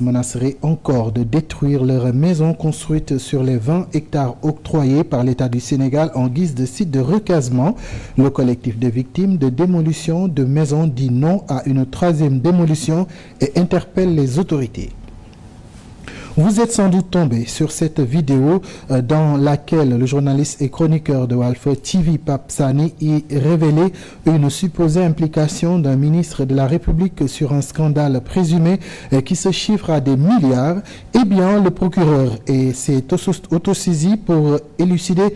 Menaceraient encore de détruire leurs maisons construites sur les 20 hectares octroyés par l'État du Sénégal en guise de site de recasement. Le collectif de victimes de démolition de maisons dit non à une troisième démolition et interpelle les autorités. Vous êtes sans doute tombé sur cette vidéo dans laquelle le journaliste et chroniqueur de Walf TV, Pape Sané, y révélait une supposée implication d'un ministre de la République sur un scandale présumé qui se chiffre à des milliards. Eh bien, le procureur s'est autosaisi pour élucider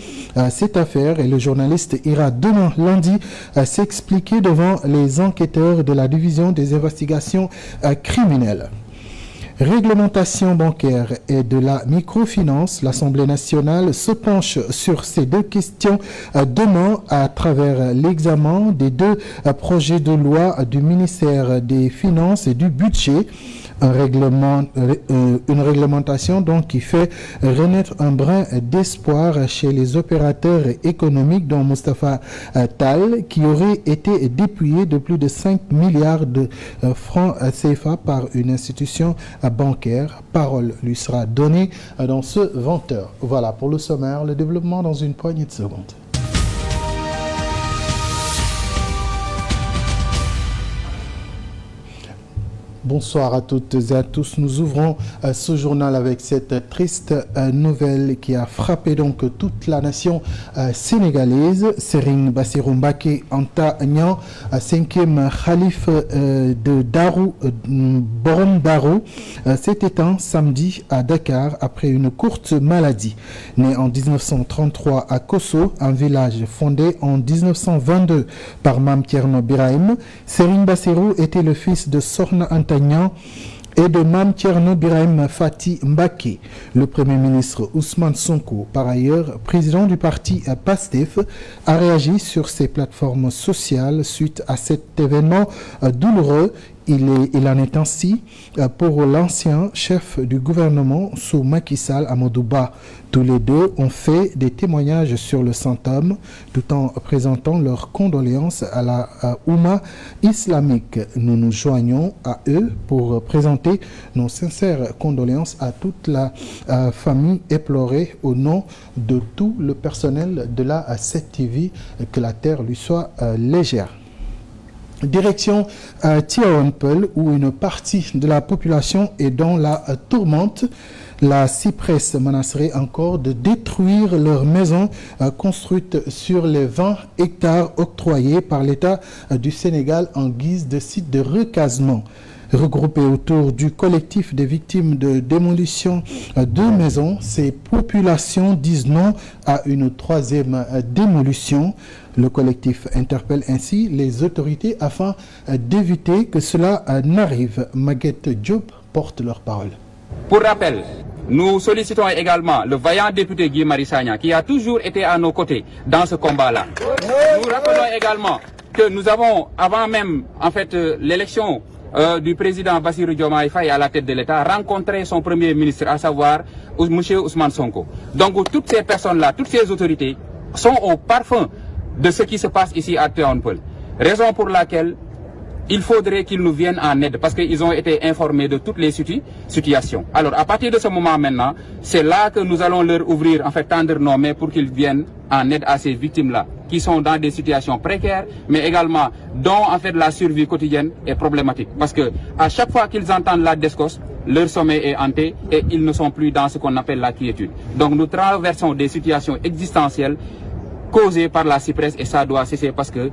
cette affaire et le journaliste ira demain lundi s'expliquer devant les enquêteurs de la division des investigations criminelles. Réglementation bancaire et de la microfinance, l'Assemblée nationale se penche sur ces deux questions demain à travers l'examen des deux projets de loi du ministère des Finances et du Budget. Une réglementation donc qui fait renaître un brin d'espoir chez les opérateurs économiques dont Moustapha Tal, qui aurait été dépouillé de plus de 5 milliards de francs CFA par une institution bancaire. Parole lui sera donnée dans ce 20h. Voilà pour le sommaire, le développement dans une poignée de secondes. Bonsoir à toutes et à tous. Nous ouvrons ce journal avec cette triste nouvelle qui a frappé donc toute la nation sénégalaise. Serigne Bassirou Mbacké Anta Niang, 5e khalife de Darou, Borom Darou, s'est éteint samedi à Dakar après une courte maladie. Né en 1933 à Kosso, un village fondé en 1922 par Mame Thierno Birahim, Serigne Bassirou était le fils de Sokhna Anta Niang et de Mame Thierno Birahim Fati Mbacké. Le Premier ministre Ousmane Sonko, par ailleurs président du parti PASTEF, a réagi sur ses plateformes sociales suite à cet événement douloureux. Il en est ainsi pour l'ancien chef du gouvernement sous Macky Sall, Amadou Ba. Tous les deux ont fait des témoignages sur le saint homme tout en présentant leurs condoléances à la Oumma islamique. Nous nous joignons à eux pour présenter nos sincères condoléances à toute la famille éplorée au nom de tout le personnel de la 7TV. Que la terre lui soit légère. Direction Tivaouane Peulh, où une partie de la population est dans la tourmente. La CIPRES menacerait encore de détruire leurs maisons construites sur les 20 hectares octroyés par l'État du Sénégal en guise de site de recasement. Regroupés autour du collectif des victimes de démolition de maisons, ces populations disent non à une troisième démolition. Le collectif interpelle ainsi les autorités afin d'éviter que cela n'arrive. Maguette Diop porte leur parole. Pour rappel, nous sollicitons également le vaillant député Guy Marius Sagna qui a toujours été à nos côtés dans ce combat-là. Nous rappelons également que nous avons, avant même l'élection du président Bassirou Diomaye Faye à la tête de l'État, rencontré son premier ministre, à savoir M. Ousmane Sonko. Donc toutes ces personnes-là, toutes ces autorités sont au parfum de ce qui se passe ici à Tivaouane Peulh. Raison pour laquelle il faudrait qu'ils nous viennent en aide parce qu'ils ont été informés de toutes les situations. Alors à partir de ce moment maintenant, c'est là que nous allons leur ouvrir, tendre nos mains pour qu'ils viennent en aide à ces victimes-là qui sont dans des situations précaires, mais également dont la survie quotidienne est problématique. Parce que à chaque fois qu'ils entendent la DSCOS, leur sommeil est hanté et ils ne sont plus dans ce qu'on appelle la quiétude. Donc nous traversons des situations existentielles causées par la CIPRES et ça doit cesser parce que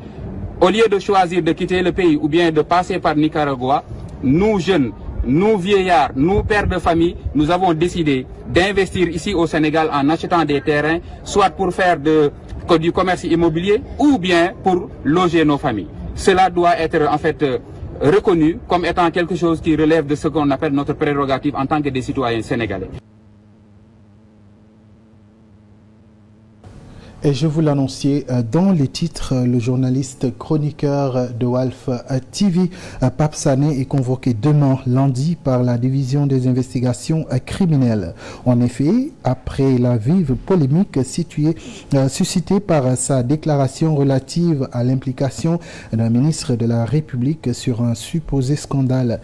au lieu de choisir de quitter le pays ou bien de passer par Nicaragua, nous jeunes, nous vieillards, nous pères de famille, nous avons décidé d'investir ici au Sénégal en achetant des terrains, soit pour faire du commerce immobilier ou bien pour loger nos familles. Cela doit être reconnu comme étant quelque chose qui relève de ce qu'on appelle notre prérogative en tant que des citoyens sénégalais. Et je vous l'annonçais dans les titres, le journaliste chroniqueur de Walf TV, Pape Sané, est convoqué demain, lundi, par la division des investigations criminelles. En effet, après la vive polémique suscitée par sa déclaration relative à l'implication d'un ministre de la République sur un supposé scandale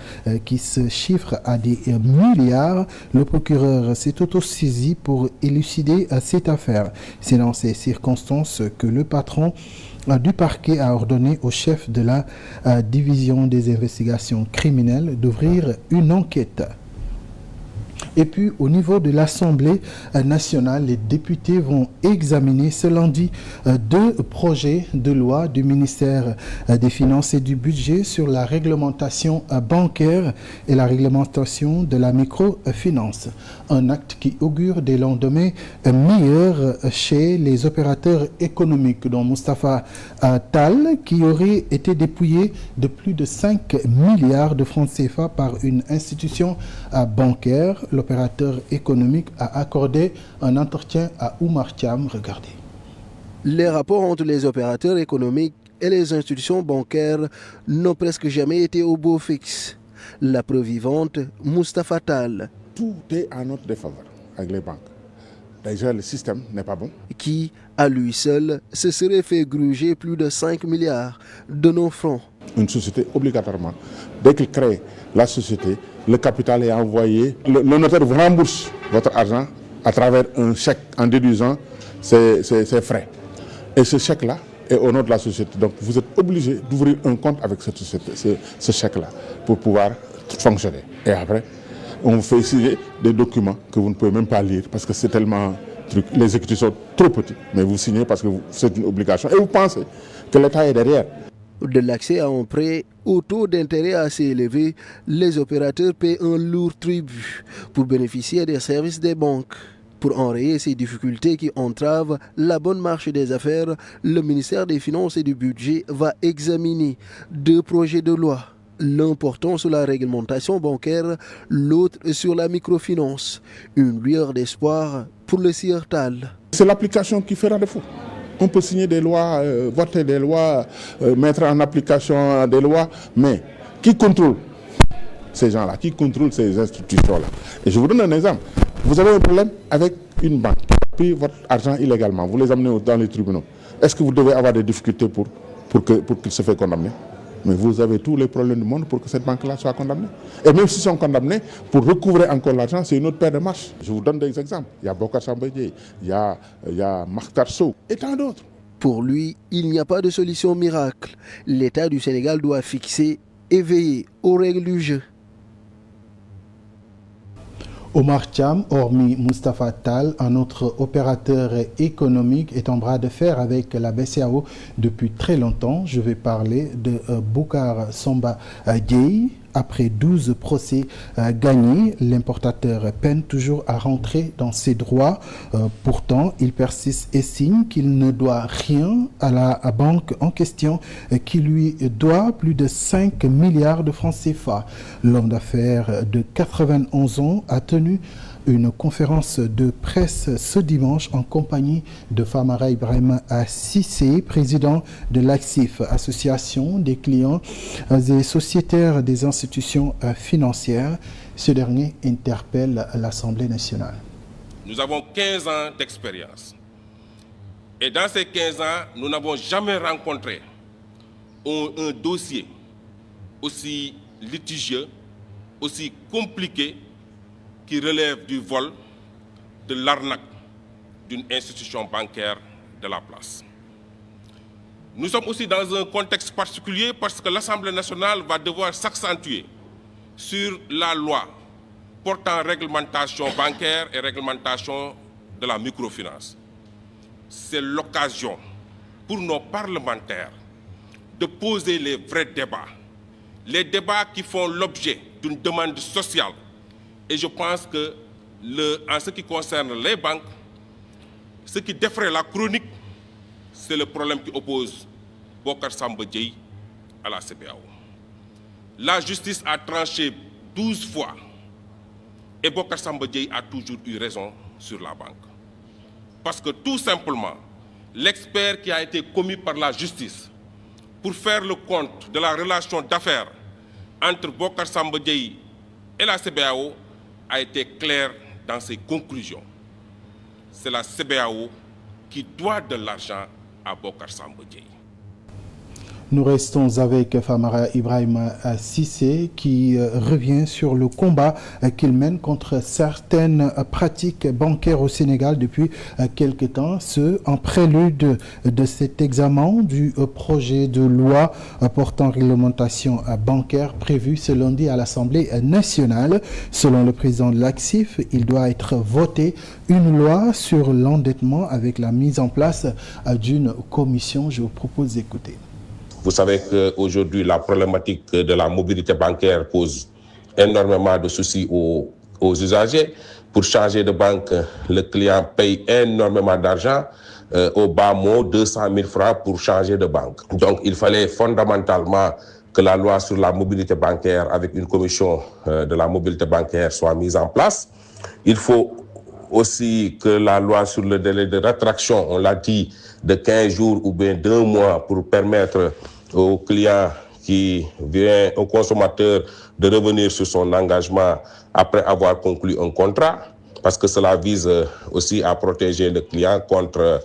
qui se chiffre à des milliards, le procureur s'est autosaisi pour élucider cette affaire. C'est dans ces circonstances que le patron du parquet a ordonné au chef de la division des investigations criminelles d'ouvrir une enquête. Et puis, au niveau de l'Assemblée nationale, les députés vont examiner ce lundi deux projets de loi du ministère des Finances et du Budget sur la réglementation bancaire et la réglementation de la microfinance. Un acte qui augure des lendemains meilleurs chez les opérateurs économiques, dont Moustapha Tal, qui aurait été dépouillé de plus de 5 milliards de francs CFA par une institution bancaire. L'opérateur économique a accordé un entretien à Oumar Thiam. Regardez. Les rapports entre les opérateurs économiques et les institutions bancaires n'ont presque jamais été au beau fixe. La preuve vivante, Moustapha Tal. Tout est à notre défaveur avec les banques. Déjà, le système n'est pas bon. Qui, à lui seul, se serait fait gruger plus de 5 milliards de nos francs. Une société, obligatoirement, dès qu'il crée la société, le capital est envoyé. Le notaire vous rembourse votre argent à travers un chèque en déduisant ses frais. Et ce chèque-là est au nom de la société. Donc vous êtes obligé d'ouvrir un compte avec cette société, ce chèque-là, pour pouvoir fonctionner. Et après, on vous fait signer des documents que vous ne pouvez même pas lire parce que c'est tellement... Les écritures sont trop petits, mais vous signez parce que c'est une obligation. Et vous pensez que l'État est derrière. De l'accès à un prêt au taux d'intérêt assez élevé, les opérateurs paient un lourd tribut pour bénéficier des services des banques. Pour enrayer ces difficultés qui entravent la bonne marche des affaires, le ministère des Finances et du Budget va examiner deux projets de loi. L'un portant sur la réglementation bancaire, l'autre sur la microfinance. Une lueur d'espoir pour le Sieur Tal. C'est l'application qui fera défaut. On peut signer des lois, voter des lois, mettre en application des lois, mais qui contrôle ces gens-là, qui contrôle ces institutions-là? Et je vous donne un exemple. Vous avez un problème avec une banque qui a pris votre argent illégalement, vous les amenez dans les tribunaux. Est-ce que vous devez avoir des difficultés pour qu'il se fasse condamner? Mais vous avez tous les problèmes du monde pour que cette banque-là soit condamnée. Et même s'ils sont condamnés, pour recouvrer encore l'argent, c'est une autre paire de marches. Je vous donne des exemples. Il y a Bocar Samba Dièye, il y a Makhtar Sow et tant d'autres. Pour lui, il n'y a pas de solution miracle. L'État du Sénégal doit fixer et veiller aux règles du jeu. Oumar Thiam, hormis Moustapha Tal, un autre opérateur économique, est en bras de fer avec la BCEAO depuis très longtemps. Je vais parler de Bocar Samba Dièye. Après 12 procès gagnés, l'importateur peine toujours à rentrer dans ses droits. Pourtant, il persiste et signe qu'il ne doit rien à la banque en question qui lui doit plus de 5 milliards de francs CFA. L'homme d'affaires de 91 ans a tenu une conférence de presse ce dimanche en compagnie de Famara Ibrahim Cissé, président de l'ACSIF, Association des clients et sociétaires des institutions financières. Ce dernier interpelle l'Assemblée nationale. Nous avons 15 ans d'expérience. Et dans ces 15 ans, nous n'avons jamais rencontré un dossier aussi litigieux, aussi compliqué, qui relève du vol, de l'arnaque d'une institution bancaire de la place. Nous sommes aussi dans un contexte particulier parce que l'Assemblée nationale va devoir s'accentuer sur la loi portant réglementation bancaire et réglementation de la microfinance. C'est l'occasion pour nos parlementaires de poser les vrais débats, les débats qui font l'objet d'une demande sociale. Et je pense que, en ce qui concerne les banques, ce qui défraie la chronique, c'est le problème qui oppose Bocar Samba Dièye à la CBAO. La justice a tranché 12 fois et Bocar Samba Dièye a toujours eu raison sur la banque. Parce que tout simplement, l'expert qui a été commis par la justice pour faire le compte de la relation d'affaires entre Bocar Samba Dièye et la CBAO a été clair dans ses conclusions. C'est la CBAO qui doit de l'argent à Bocar Samba Dièye. Nous restons avec Famara Ibrahima Cissé qui revient sur le combat qu'il mène contre certaines pratiques bancaires au Sénégal depuis quelque temps, ce en prélude de cet examen du projet de loi portant réglementation bancaire prévu ce lundi à l'Assemblée nationale. Selon le président de l'ACSIF, il doit être voté une loi sur l'endettement avec la mise en place d'une commission. Je vous propose d'écouter. Vous savez qu'aujourd'hui, la problématique de la mobilité bancaire pose énormément de soucis aux usagers. Pour changer de banque, le client paye énormément d'argent, au bas mot 200 000 francs pour changer de banque. Donc il fallait fondamentalement que la loi sur la mobilité bancaire avec une commission de la mobilité bancaire soit mise en place. Il faut aussi que la loi sur le délai de rétraction, on l'a dit, de 15 jours ou bien d'1 mois pour permettre au client qui vient, au consommateur, de revenir sur son engagement après avoir conclu un contrat, parce que cela vise aussi à protéger le client contre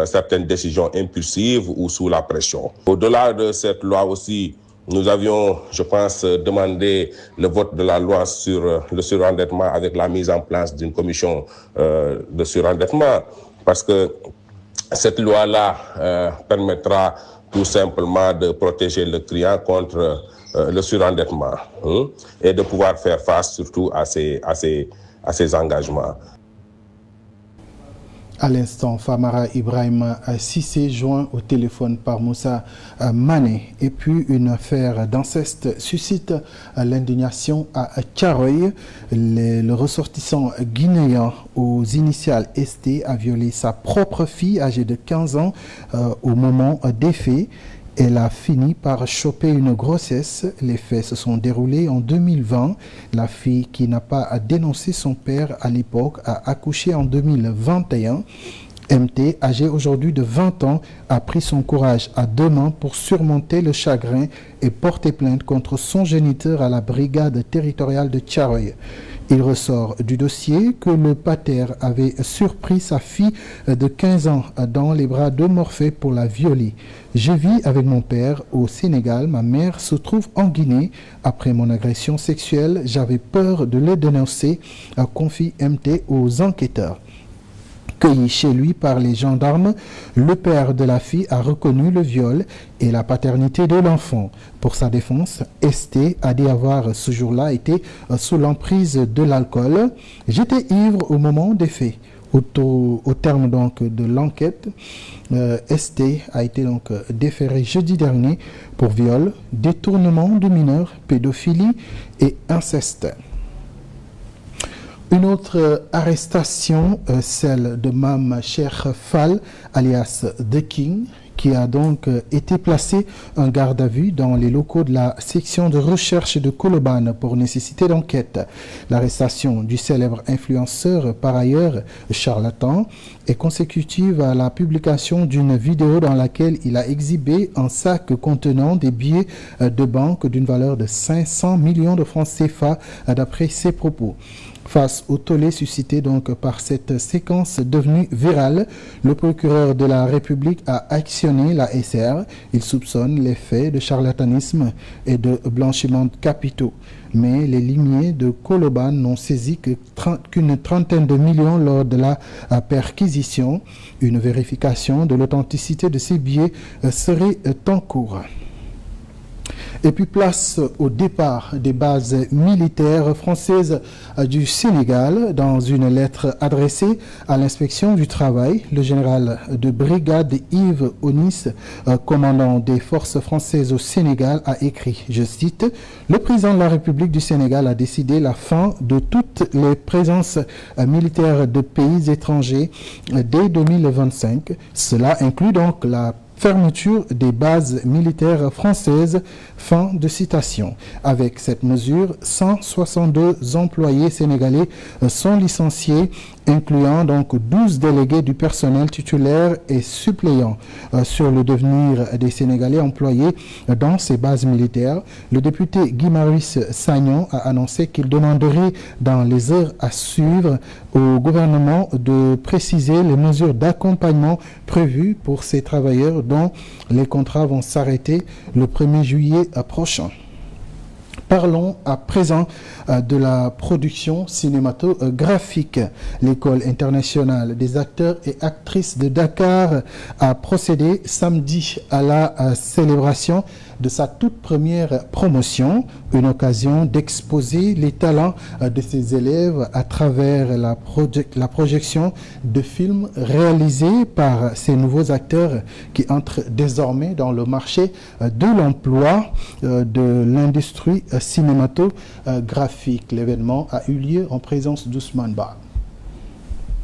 certaines décisions impulsives ou sous la pression. Au-delà de cette loi aussi, nous avions, je pense, demandé le vote de la loi sur le surendettement avec la mise en place d'une commission de surendettement, parce que cette loi-là permettra tout simplement de protéger le client contre le surendettement et de pouvoir faire face surtout à ses engagements. À l'instant, Famara Ibrahima Cissé joint au téléphone par Moussa Mané. Et puis une affaire d'inceste suscite l'indignation à Thiaroye. Le ressortissant guinéen aux initiales ST a violé sa propre fille âgée de 15 ans au moment des faits. Elle a fini par choper une grossesse. Les faits se sont déroulés en 2020. La fille, qui n'a pas dénoncé son père à l'époque, a accouché en 2021. MT, âgé aujourd'hui de 20 ans, a pris son courage à deux mains pour surmonter le chagrin et porter plainte contre son géniteur à la brigade territoriale de Thiaroye. Il ressort du dossier que le pater avait surpris sa fille de 15 ans dans les bras de Morphée pour la violer. Je vis avec mon père au Sénégal. Ma mère se trouve en Guinée. Après mon agression sexuelle, j'avais peur de le dénoncer, confie MT aux enquêteurs. Cueilli chez lui par les gendarmes, le père de la fille a reconnu le viol et la paternité de l'enfant. Pour sa défense, ST a dit avoir ce jour-là été sous l'emprise de l'alcool. J'étais ivre au moment des faits. Au terme donc de l'enquête, ST a été donc déféré jeudi dernier pour viol, détournement de mineurs, pédophilie et inceste. Une autre arrestation, celle de Mame Cheikh Fall, alias The King, qui a donc été placé en garde à vue dans les locaux de la section de recherche de Colobane pour nécessité d'enquête. L'arrestation du célèbre influenceur, par ailleurs charlatan, est consécutive à la publication d'une vidéo dans laquelle il a exhibé un sac contenant des billets de banque d'une valeur de 500 millions de francs CFA, d'après ses propos. Face au tollé suscité donc par cette séquence devenue virale, le procureur de la République a actionné la SR. Il soupçonne les faits de charlatanisme et de blanchiment de capitaux. Mais les limiers de Colobane n'ont saisi qu'une trentaine de millions lors de la perquisition. Une vérification de l'authenticité de ces billets serait en cours. Et puis place au départ des bases militaires françaises du Sénégal. Dans une lettre adressée à l'inspection du travail, le général de brigade Yves Onis, commandant des forces françaises au Sénégal, a écrit, je cite, « Le président de la République du Sénégal a décidé la fin de toutes les présences militaires de pays étrangers dès 2025. Cela inclut donc la fermeture des bases militaires françaises. Fin de citation. Avec cette mesure, 162 employés sénégalais sont licenciés, incluant donc 12 délégués du personnel titulaire et suppléant. Sur le devenir des Sénégalais employés dans ces bases militaires, le député Guy Marius Sagnon a annoncé qu'il demanderait dans les heures à suivre au gouvernement de préciser les mesures d'accompagnement prévues pour ces travailleurs dont les contrats vont s'arrêter le 1er juillet prochain. Parlons à présent de la production cinématographique. L'École internationale des acteurs et actrices de Dakar a procédé samedi à la célébration de sa toute première promotion, une occasion d'exposer les talents de ses élèves à travers la projection de films réalisés par ces nouveaux acteurs qui entrent désormais dans le marché de l'emploi de l'industrie cinématographique. L'événement a eu lieu en présence d'Ousmane Ba.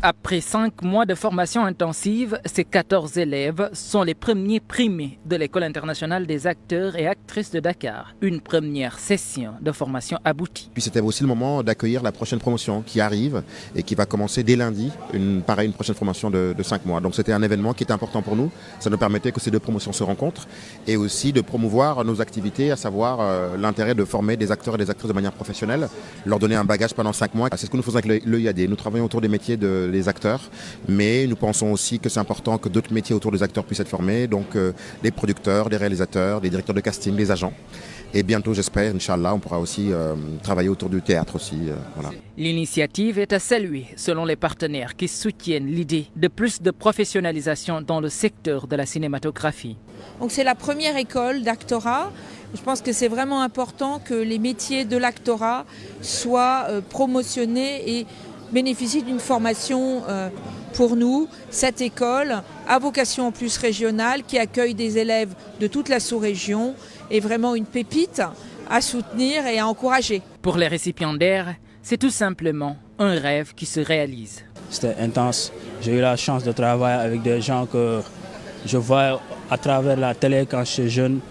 Après 5 mois de formation intensive, ces 14 élèves sont les premiers primés de l'École internationale des acteurs et actrices de Dakar. Une première session de formation aboutie. Puis c'était aussi le moment d'accueillir la prochaine promotion qui arrive et qui va commencer dès lundi, une prochaine formation de 5 mois. Donc c'était un événement qui était important pour nous. Ça nous permettait que ces deux promotions se rencontrent et aussi de promouvoir nos activités, à savoir l'intérêt de former des acteurs et des actrices de manière professionnelle, leur donner un bagage pendant 5 mois. C'est ce que nous faisons avec l'EIAD. Nous travaillons autour des métiers des acteurs, mais nous pensons aussi que c'est important que d'autres métiers autour des acteurs puissent être formés, donc des producteurs, des réalisateurs, des directeurs de casting, des agents. Et bientôt, j'espère, Inch'Allah, on pourra aussi travailler autour du théâtre aussi. Voilà. L'initiative est à saluer selon les partenaires qui soutiennent l'idée de plus de professionnalisation dans le secteur de la cinématographie. Donc c'est la première école d'actorat. Je pense que c'est vraiment important que les métiers de l'actorat soient promotionnés et bénéficie d'une formation pour nous. Cette école à vocation en plus régionale qui accueille des élèves de toute la sous-région est vraiment une pépite à soutenir et à encourager. Pour les récipiendaires, c'est tout simplement un rêve qui se réalise. C'était intense. J'ai eu la chance de travailler avec des gens que je vois à travers la télé quand j'étais jeune.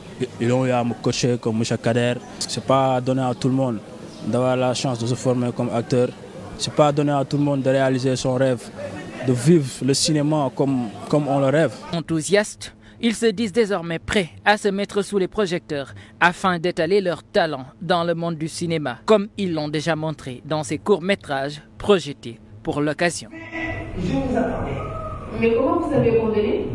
Ils ont eu à me coacher comme M. Kader. Ce n'est pas donné à tout le monde d'avoir la chance de se former comme acteur. Ce n'est pas donné à tout le monde de réaliser son rêve, de vivre le cinéma comme on le rêve. Enthousiastes, ils se disent désormais prêts à se mettre sous les projecteurs afin d'étaler leur talent dans le monde du cinéma, comme ils l'ont déjà montré dans ces courts-métrages projetés pour l'occasion. Je vous attendais. Mais comment vous avez condamné ?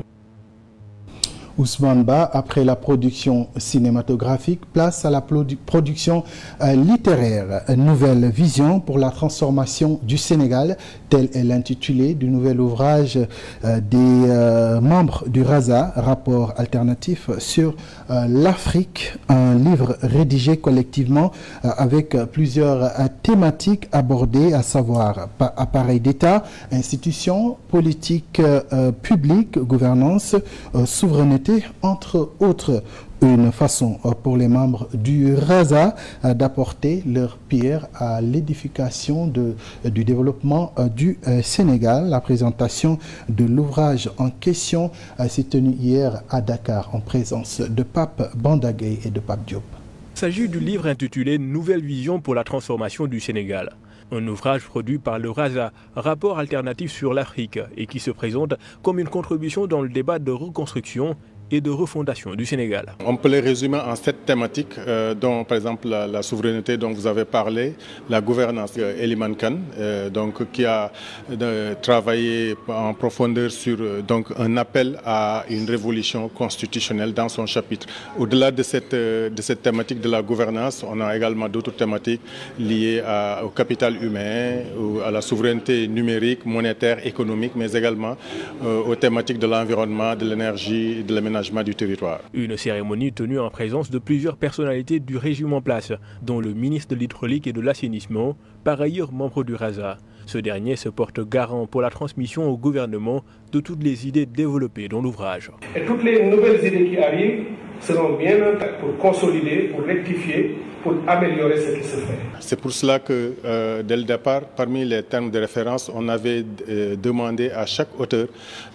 Ousmane Ba, après la production cinématographique, place à la production littéraire. Nouvelle vision pour la transformation du Sénégal, tel est l'intitulé du nouvel ouvrage des membres du RASA, rapport alternatif sur l'Afrique, un livre rédigé collectivement avec plusieurs thématiques abordées, à savoir appareil d'État, institutions, politique publique, gouvernance, souveraineté, entre autres. Une façon pour les membres du RASA d'apporter leur pierre à l'édification du développement du Sénégal. La présentation de l'ouvrage en question s'est tenue hier à Dakar en présence de Pape Bandagay et de Pape Diop. Il s'agit du livre intitulé « Nouvelle vision pour la transformation du Sénégal ». Un ouvrage produit par le RASA, rapport alternatif sur l'Afrique, et qui se présente comme une contribution dans le débat de reconstruction et de refondation du Sénégal. On peut les résumer en 7 thématiques, dont par exemple la souveraineté dont vous avez parlé, la gouvernance. Eliman Kane, qui a travaillé en profondeur sur un appel à une révolution constitutionnelle dans son chapitre. Au-delà de cette thématique de la gouvernance, on a également d'autres thématiques liées au capital humain, à la souveraineté numérique, monétaire, économique, mais également aux thématiques de l'environnement, de l'énergie, de l'aménagement du territoire. Une cérémonie tenue en présence de plusieurs personnalités du régime en place, dont le ministre de l'Hydraulique et de l'Assainissement, par ailleurs membre du RASA. Ce dernier se porte garant pour la transmission au gouvernement de toutes les idées développées dans l'ouvrage. Et toutes les nouvelles idées qui arrivent seront bien pour consolider, pour rectifier pour améliorer ce qui se fait. C'est pour cela que, dès le départ, parmi les termes de référence, on avait demandé à chaque auteur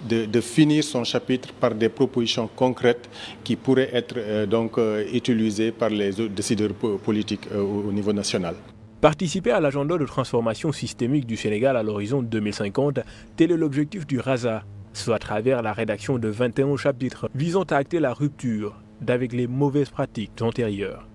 de finir son chapitre par des propositions concrètes qui pourraient être utilisées par les décideurs politiques au niveau national. Participer à l'agenda de transformation systémique du Sénégal à l'horizon 2050, tel est l'objectif du RAZA, soit à travers la rédaction de 21 chapitres visant à acter la rupture d'avec les mauvaises pratiques antérieures.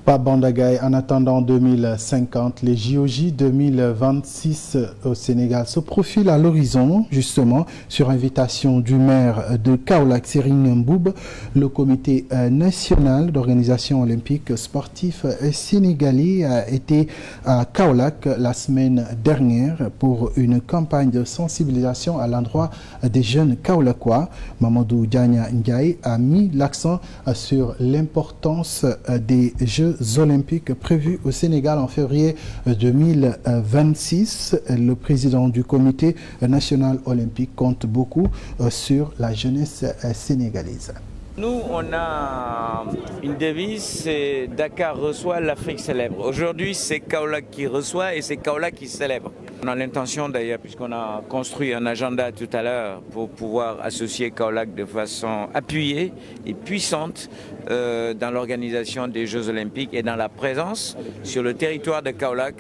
Pape Bandagaï, en attendant 2050, les JOJ 2026 au Sénégal se profilent à l'horizon, justement, sur invitation du maire de Kaolack, Serigne Mboub. Le comité national d'organisation olympique sportif sénégalais a été à Kaolack la semaine dernière pour une campagne de sensibilisation à l'endroit des jeunes Kaolackois. Mamadou Diagna Ndiaye a mis l'accent sur l'importance des Jeux olympiques prévus au Sénégal en février 2026. Le président du comité national olympique compte beaucoup sur la jeunesse sénégalaise. Nous, on a une devise, c'est Dakar reçoit, l'Afrique célèbre. Aujourd'hui, c'est Kaolack qui reçoit et c'est Kaolack qui célèbre. On a l'intention d'ailleurs, puisqu'on a construit un agenda tout à l'heure pour pouvoir associer Kaolack de façon appuyée et puissante dans l'organisation des Jeux Olympiques et dans la présence sur le territoire de Kaolack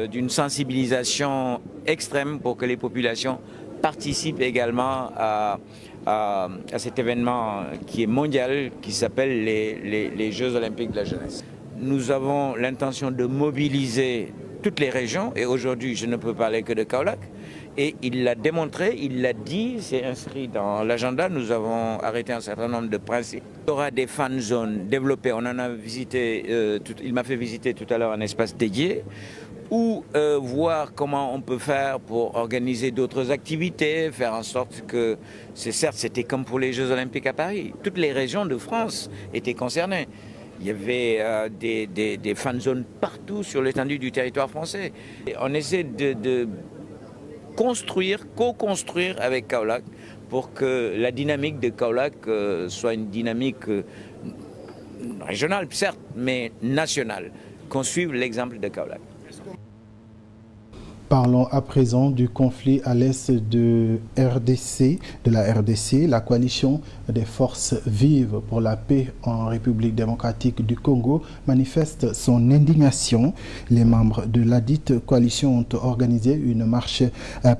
d'une sensibilisation extrême pour que les populations participent également à cet événement qui est mondial, qui s'appelle les Jeux Olympiques de la jeunesse. Nous avons l'intention de mobiliser toutes les régions, et aujourd'hui je ne peux parler que de Kaolack, et il l'a démontré, il l'a dit, c'est inscrit dans l'agenda, nous avons arrêté un certain nombre de principes. Il y aura des fan zones développées, on en a visité, il m'a fait visiter tout à l'heure un espace dédié, ou voir comment on peut faire pour organiser d'autres activités, faire en sorte que, c'était comme pour les Jeux Olympiques à Paris, toutes les régions de France étaient concernées. Il y avait des fan zones partout sur l'étendue du territoire français. Et on essaie de co-construire avec Kaolack pour que la dynamique de Kaolack soit une dynamique régionale, certes, mais nationale, qu'on suive l'exemple de Kaolack. Parlons à présent du conflit à l'est de la RDC. La coalition des forces vives pour la paix en République démocratique du Congo manifeste son indignation. Les membres de ladite coalition ont organisé une marche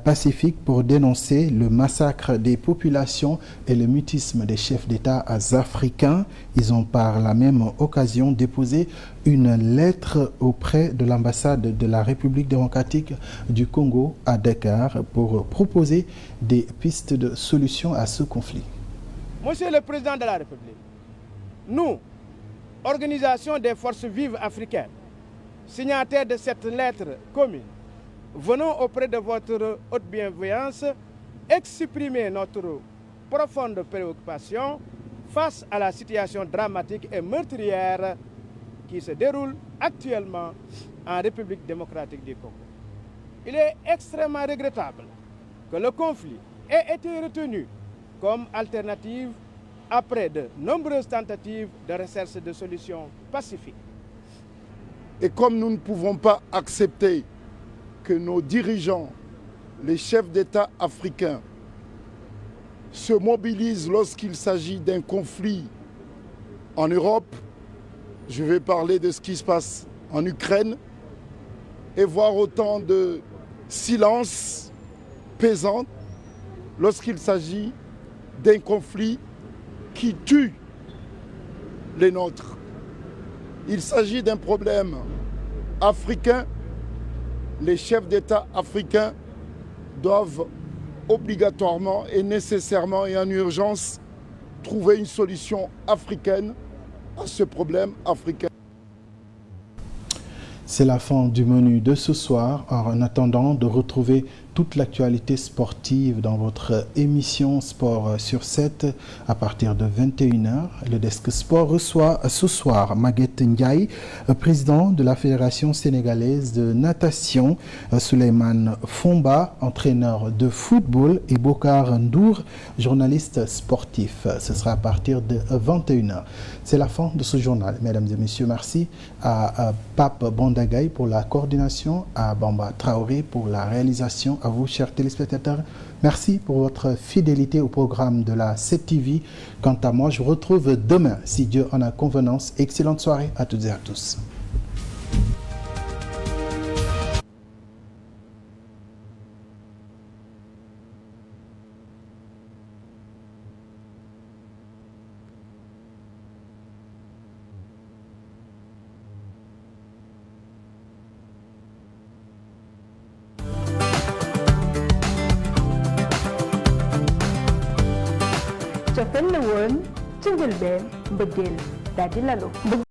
pacifique pour dénoncer le massacre des populations et le mutisme des chefs d'État africains. Ils ont par la même occasion déposé une lettre auprès de l'ambassade de la République démocratique du Congo à Dakar pour proposer des pistes de solution à ce conflit. Monsieur le Président de la République, nous, Organisation des forces vives africaines, signataires de cette lettre commune, venons auprès de votre haute bienveillance exprimer notre profonde préoccupation face à la situation dramatique et meurtrière qui se déroule actuellement en République démocratique du Congo. Il est extrêmement regrettable que le conflit ait été retenu comme alternative après de nombreuses tentatives de recherche de solutions pacifiques. Et comme nous ne pouvons pas accepter que nos dirigeants, les chefs d'État africains, se mobilisent lorsqu'il s'agit d'un conflit en Europe, je vais parler de ce qui se passe en Ukraine, et voir autant de silence pesant lorsqu'il s'agit d'un conflit qui tue les nôtres. Il s'agit d'un problème africain. Les chefs d'État africains doivent obligatoirement et nécessairement et en urgence trouver une solution africaine à ce problème africain. C'est la fin du menu de ce soir. En attendant de retrouver toute l'actualité sportive dans votre émission Sport sur 7 à partir de 21h. Le Desk Sport reçoit ce soir Maguette Ndiaye, président de la Fédération sénégalaise de natation, Souleymane Fomba, entraîneur de football, et Bokar Ndour, journaliste sportif. Ce sera à partir de 21h. C'est la fin de ce journal. Mesdames et messieurs, merci à Pape Bondagaï pour la coordination, à Bamba Traoré pour la réalisation. À vous, chers téléspectateurs, merci pour votre fidélité au programme de la 7TV. Quant à moi, je vous retrouve demain, si Dieu en a convenance. Excellente soirée à toutes et à tous. cofeel la woon ca njëlbeen mbëggeel daal di lalu